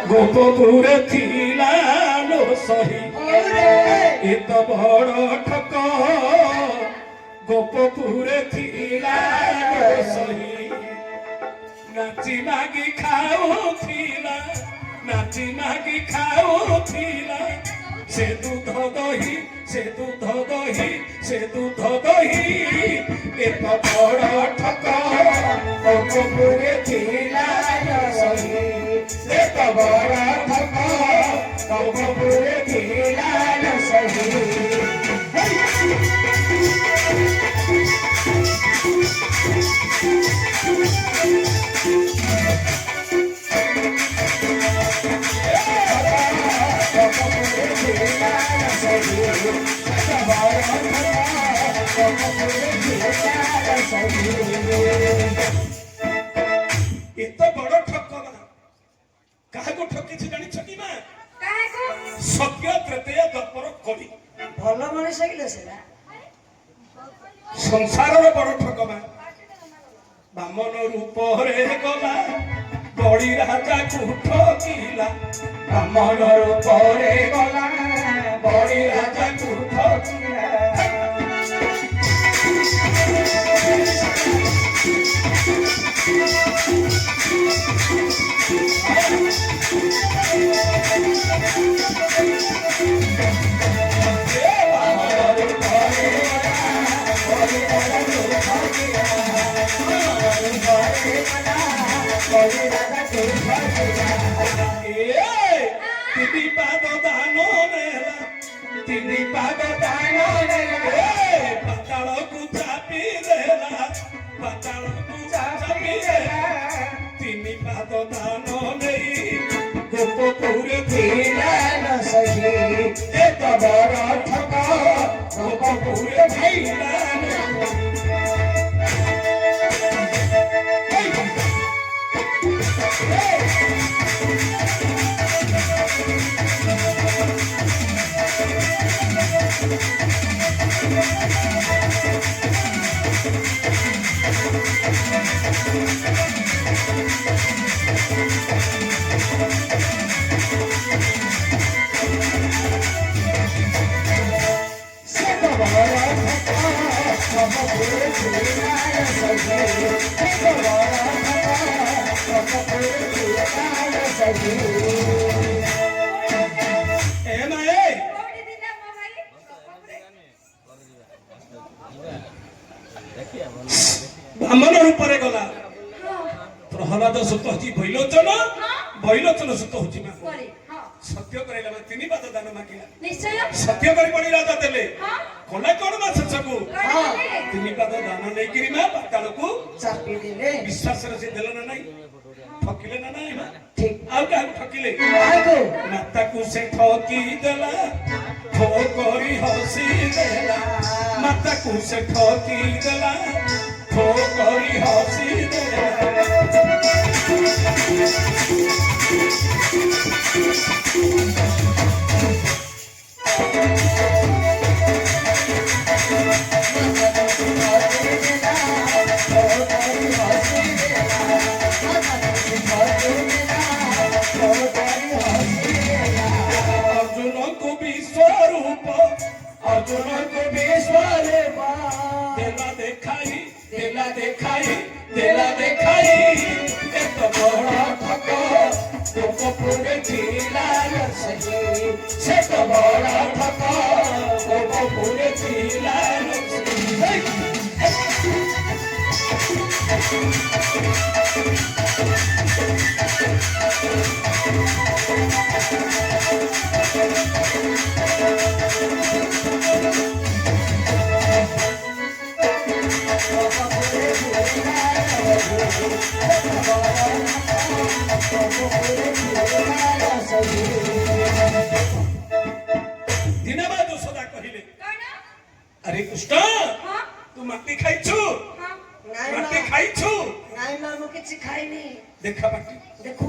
ଗୋପପୁରେ ଥିଲା ଲୋ ସହି ଏତ ବଡ଼ ଠକ ଗୋପପୁରେ ଥିଲା ଲୋ ସହି ନାଚି ମାଗି ଖାଉଥିଲା ନାଚି ମାଗି ଖାଉଥିଲା ସେ ଦୁଧ ଦହି ସେ ଦୁଧ ଦହି ସେ ଦୁଧ ଦହି ଏତ ବଡ଼ ଠକ ଗୋପପୁରେ ଥିଲା ଲୋ ସହି ଏତ ବଡ଼ ଠକ ଗୋପପୁରେ ଥିଲା ଲୋ ସହି ଏତ ବଡ଼ ଠକ କାହାକୁ ଠକିଛି ଜାଣିଛ କି ମା ସତ୍ୟ ତ୍ରେତୟା ଦ୍ୱାପର କଳି ଭଲ ମଣିଷ ହେଇଥିଲେ ସେଟା ସଂସାରର ବଡ଼ ଠକ ମା ବାମନ ରୂପରେ ଗଲା ବଳି ରାଜାକୁ ଠକିଲା ବାମନ ରୂପରେ ଗଲା ବଳି ରାଜାକୁ ଠକିଲା ତିନି ପାଦ ଦାନ ନେଲା ତିନି ପାଦ ଦାନ ନେଲା ପାତାଳକୁ ଚାପି ଦେଲା ପାତାଳକୁ ଚାପି ଦେଲା ତିନି ପାଦ ଦାନ ନେଇ ଗୋପପୁରେ ଥିଲା ଲୋ ସହି ଏତ ବଡ଼ ଠକ ଗୋପପୁରେ ଥିଲା ବ୍ରାହ୍ମଣ ରୂପରେ ଗଲା ପ୍ରହ୍ଲାଦ ସୁତ ହଉଛି ବୈଲୋଚନ ବୈଲୋଚନ ସୁତ ହଉଛି ମା ସତ୍ୟ କରାଇଲା ମା ତିନି ପାଦ ଦାନ ମାଗିଲା ସତ୍ୟ କରି ପଡି ରାଜା ଦେଲେ କଲା କଣ ମା ଶେଷକୁ ତିନି ପାଦ ଦାନ ନେଇକିରି ମା ପାତାଳକୁ ଚାପି ଦେଲେ ବିଶ୍ୱାସରେ ସେ ଦେଲେ ନା ନାଇଁ ଠକିଲେ ନା ନାଇଁ ମା ଆଉ କାହାକୁ ଠକିଲେ ମାତାକୁ ସେ ଠକି ଦେଲା ଠୋ କରି ହସି ଦେଲା ମାତାକୁ ସେ ଠକି ଦେଲା ଠୋ କରି ହସି ଦେଲା अर्जुनको विश्वरूप अर्जुनको विश्वरूप देला देखाई देला देखाई देला देखाई एत बड़ ठक गोपपुरे ଥିଲା ଲୋ ସହି ସେତ ବଡ଼ ଠକ ଗୋପପୁରେ ଥିଲା ଲୋ ସହି ଦିନବା ଯଶୋଦା କହିଲେ ଆରେ କୃଷ୍ଣ ତୁ ମାଟି ଖାଇଛୁ ମାଟି ଖାଇଛୁ ନାଇଁ ମା ମୁଁ କିଛି ଖାଇନି ଦେଖା ପାଟି ଦେଖୁ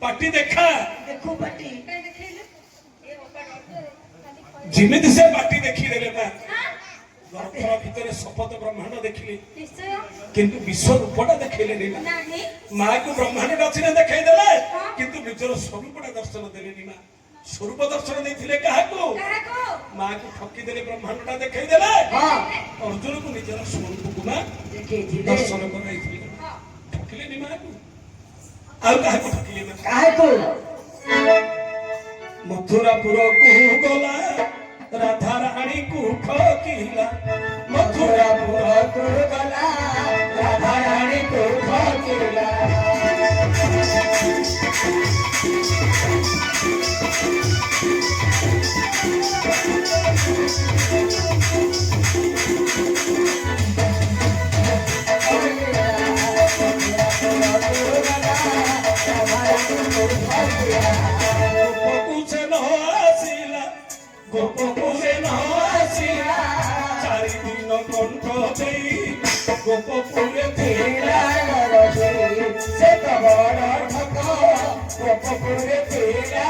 ପାଟି ଦେଖା ଦେଖୁ ପାଟି ଯେମିତି ସେ ପାଟି ଦେଖିଦେଲେ ମା ଗର୍ଭ ଭିତରେ ଶପଥ ବ୍ରହ୍ମାଣ୍ଡ ଦେଖିଲେ ନିଶ୍ଚୟ କିନ୍ତୁ ବିଶ୍ୱ ରୂପଟା ଦେଖେଇଲେନି ମା ନାହିଁ ମାକୁ ବ୍ରହ୍ମାଣ୍ଡ ରଚନା ଦେଖେଇଦେଲେ କିନ୍ତୁ ନିଜର ସ୍ୱରୂପଟା ଦର୍ଶନ ଦେଲେନି ମା ସ୍ୱରୂପ ଦର୍ଶନ ଦେଇଥିଲେ କାହାକୁ କାହାକୁ ମାକୁ ଠକିଦେଲେ ବ୍ରହ୍ମାଣ୍ଡଟା ଦେଖେଇଦେଲେ ହଁ ଅର୍ଜୁନକୁ ନିଜର ସ୍ୱରୂପକୁ ମା ଦେଖେଇଥିଲେ ଦର୍ଶନ କରାଇଥିଲେ ହଁ ଠକିଲେନି ମାକୁ ଆଉ କାହାକୁ ଠକିଲେ ମା କାହାକୁ ମଥୁରାପୁରକୁ ଗଲା ରାଧାରାଣୀକୁ ଠକିଲା ମଥୁରାପୁରକୁ ଗଲା ରାଧାରାଣୀକୁ ଠକିଲା ଗୋପକୁ ସେ ନ ଆସିଲା ଗୋପକୁ ସେ ନ ଆସିଲା 4 ଦିନ କଣ୍ଠ ଦେଇ ଗୋପପୁରେ ଥିଲା ସେ ତ ବଡ଼ ଠକ ଗୋପପୁରେ ଥିଲା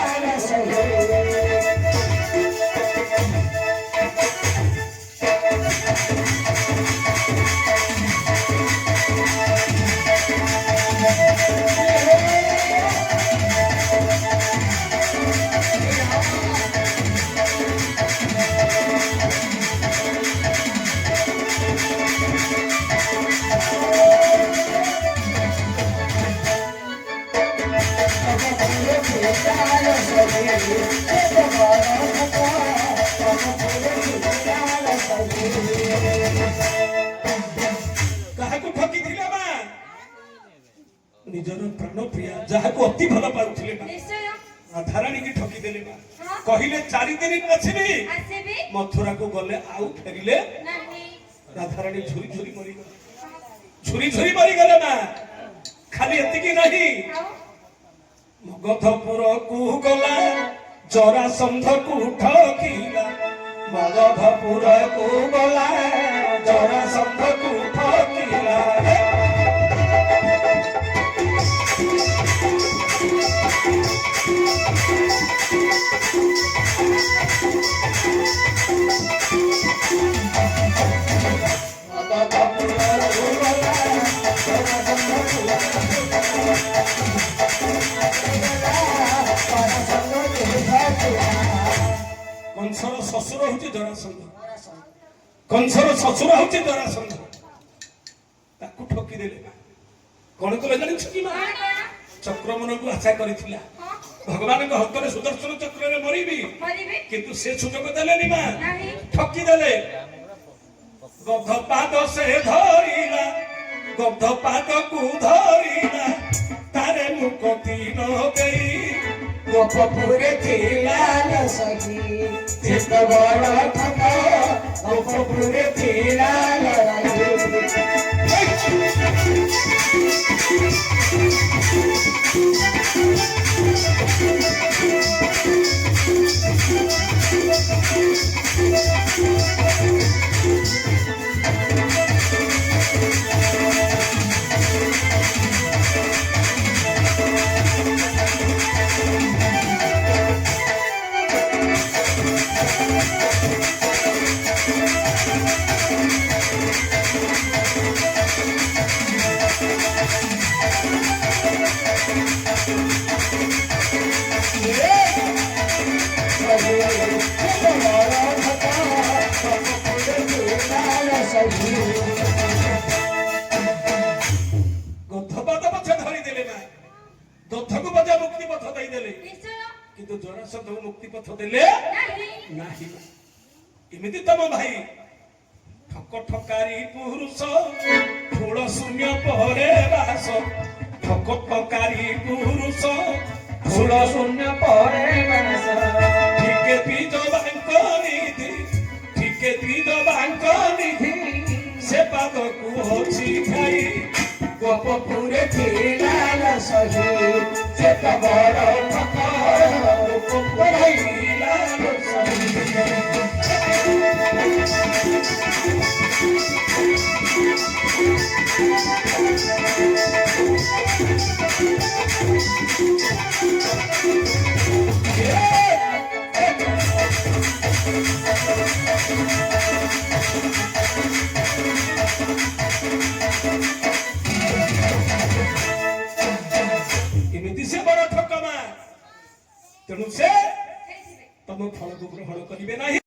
କାହାକୁ ଠକିଥିଲେ ମା ନିଜର ପ୍ରାଣ ପ୍ରିୟା ଯାହାକୁ ଅତି ଭଲ ପାଉଥିଲେ ମା ନିଶ୍ଚୟ ରାଧାରାଣୀକି ଠକିଦେଲେ ମା ହଁ କହିଲେ 4 ଦିନ ଆସିବି ଆସିବି ମଥୁରାକୁ ଗଲେ ଆଉ ଫେରିଲେ ନାହିଁ ରାଧାରାଣୀ ଝୁରି ଝୁରି ମରିଗଲେ ଝୁରି ଝୁରି ମରିଗଲେ ମା ଖାଲି ଏତିକି ନାହିଁ ଆଉ ମଗଧପୁରକୁ ଗଲା ଜରାସନ୍ଧକୁ ଠକିଲା ମଗଧପୁରକୁ ଗଲା ଜରାସନ୍ଧକୁ ଠକିଲା ମଗଧପୁରକୁ ଗଲା କଂସର ଶ୍ୱଶୁର ହଉଛି ଜରାସନ୍ଧ କଂସର ଶ୍ୱଶୁର ହଉଛି ଜରାସନ୍ଧ ତାକୁ ଠକିଦେଲେ ମା କଣ କଲେ ଜାଣିଛ କି ମା କଣ କଣ ଚକ୍ରମନକୁ ଆଶା କରିଥିଲା ହଁ ଭଗବାନଙ୍କ ହସ୍ତରେ ସୁଦର୍ଶନ ଚକ୍ରରେ ମରିବି କରିବି କିନ୍ତୁ ସେ ସୁଯୋଗ ଦେଲେନି ମା ନାହିଁ ଠକିଦେଲେ ଗଧ ପାଦ ସେ ଧରିଲା ଗଧ ପାଦକୁ ଧରିଲା ତାରେ ମୁକ ତିନ ଦେଇ ଗୋପପୁରେ ଥିଲା ସଖୀ ସେ ତ ବଡ଼ ଠକ ଗୋପପୁରେ ଥିଲା ଗଧପାଦ ପଛେ ଧରିଦେଲେ ମା ଦଧକୁ ବଜା ମୁକ୍ତି ପଥ ଦେଇଦେଲେ ନିଶ୍ଚୟ କିନ୍ତୁ ଜରାସନ୍ଧକୁ ମୁକ୍ତି ପଥ ଦେଲେ ନାହିଁ ନାହିଁ ଏମିତି ତମ ଭାଇ ଠକ ଠକାରୀ ପୁରୁଷ ଫୁଳ ଶୂନ୍ୟ ପରେ ବାସ ଠକ ଠକାରୀ ପୁରୁଷ ଫୁଳ ଶୂନ୍ୟ ପରେ ବାସ ଠିକେ ପିଜ ବାଙ୍କ ନିଧି ଠିକେ ପିଜ ବାଙ୍କ ନିଧି ସେ ପାଦକୁ ଅଛି ଖାଇ ଗୋପପୁରେ ଥିଲା ସଖୀ ସେ ତ ବଡ଼ ଠକ ଗୋପପୁରେ ଥିଲା Yeah. ତେଣୁ ସେ ତମ ଫଳକୁ ଗ୍ରହଣ କରିବେ ନାହିଁ।